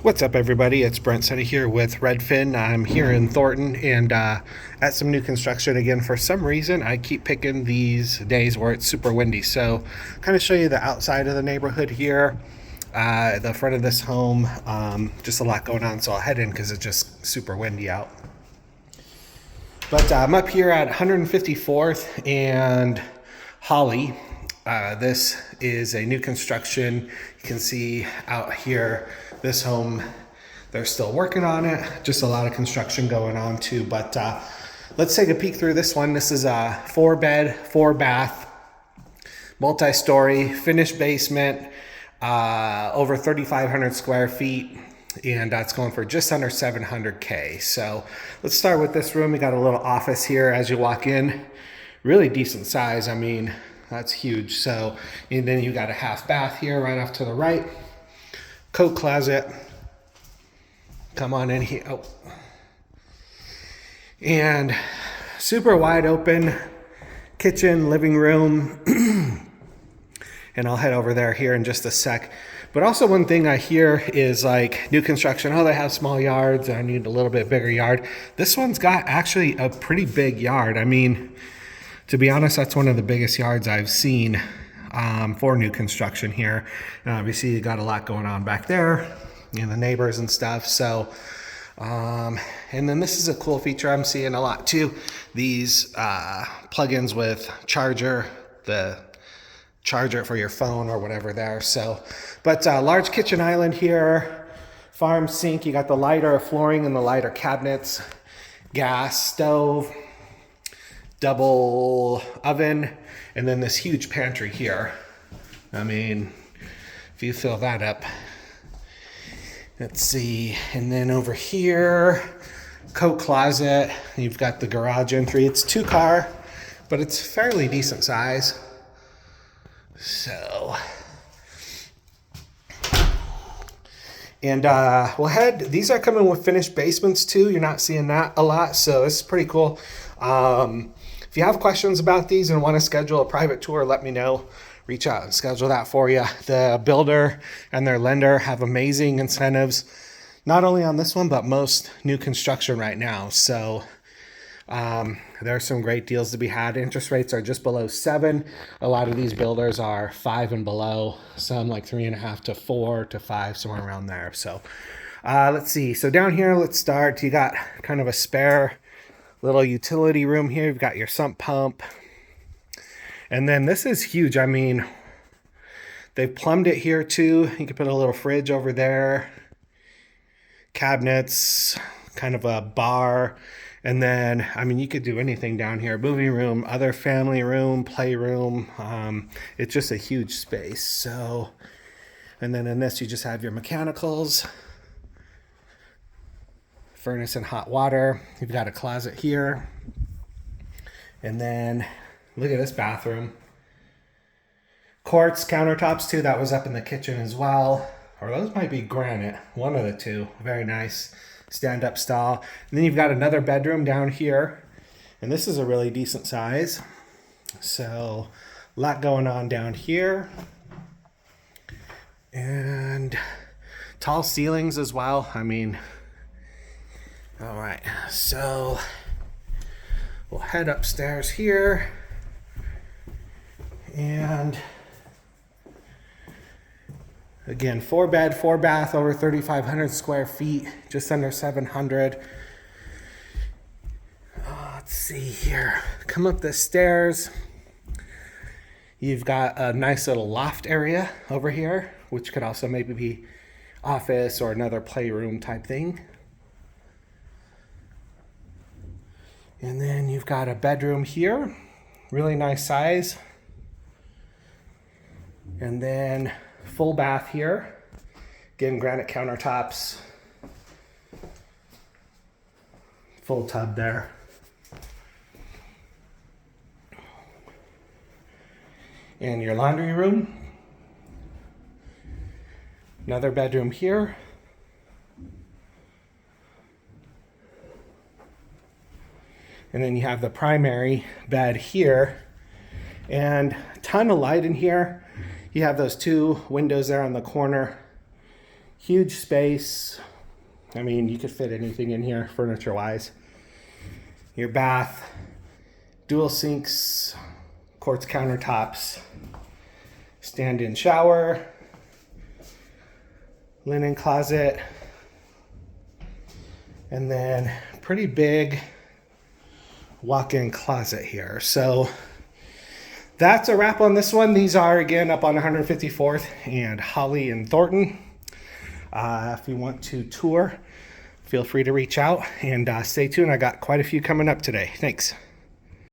What's up, everybody? It's Brent Seti here with Redfin. I'm here in Thornton and at some new construction again. For some reason, I keep picking these days where it's super windy. So, kind of show you the outside of the neighborhood here, the front of this home. Just a lot going on, so I'll head in because it's just super windy out. But I'm up here at 154th and Holly. This is a new construction. You can see out here, this home, they're still working on it. Just a lot of construction going on too. But let's take a peek through this one. This is a 4-bed, 4-bath, multi-story, finished basement, over 3,500 square feet. And that's going for just under $700K. So let's start with this room. We got a little office here as you walk in. Really decent size. I mean, that's huge. So, and then you got a half bath here right off to the right. Coat closet. Come on in here. Oh. And super wide open kitchen, living room. And I'll head over there here in just a sec. But also one thing I hear is like new construction, oh, they have small yards, I need a little bit bigger yard. This one's got actually a pretty big yard. I mean, to be honest, that's one of the biggest yards I've seen for new construction here. And obviously you got a lot going on back there, and the neighbors and stuff. So, and then this is a cool feature I'm seeing a lot too. These plugins with charger, the charger for your phone or whatever there. So, but large kitchen island here, farm sink. You got the lighter flooring and the lighter cabinets, gas stove, double oven, and then this huge pantry here. I mean, if you fill that up, let's see. And then over here, coat closet. You've got the garage entry. It's 2-car, but it's fairly decent size. So, and these are coming with finished basements too. You're not seeing that a lot, so it's pretty cool. If you have questions about these and want to schedule a private tour, let me know. Reach out and schedule that for you. The builder and their lender have amazing incentives, not only on this one, but most new construction right now. So there are some great deals to be had. Interest rates are just below 7. A lot of these builders are 5 and below. Some like 3.5 to 4 to 5, somewhere around there. So let's see. So down here, let's start. You got kind of a spare little utility room here. You've got your sump pump. And then this is huge. I mean, they've plumbed it here too. You can put a little fridge over there. Cabinets, kind of a bar. And then, I mean, you could do anything down here. Movie room, other family room, playroom. It's just a huge space. So, and then in this, you just have your mechanicals, furnace and hot water. You've got a closet here. And then, look at this bathroom. Quartz countertops too. That was up in the kitchen as well. Or those might be granite. One of the two. Very nice. Stand-up stall. And then you've got another bedroom down here, and this is a really decent size. So a lot going on down here, and tall ceilings as well. I mean, all right, so we'll head upstairs here, and again, 4-bed, 4-bath, over 3,500 square feet, just under 700. Let's see here. Come up the stairs. You've got a nice little loft area over here, which could also maybe be office or another playroom type thing. And then you've got a bedroom here, really nice size. And then full bath here. Again, granite countertops. Full tub there. And your laundry room. Another bedroom here. And then you have the primary bed here. And a ton of light in here. You have those two windows there on the corner. Huge space. I mean, you could fit anything in here furniture-wise. Your bath, dual sinks, quartz countertops, stand-in shower, linen closet, and then pretty big walk-in closet here. So that's a wrap on this one. These are, again, up on 154th and Holly in Thornton. If you want to tour, feel free to reach out and stay tuned. I got quite a few coming up today. Thanks.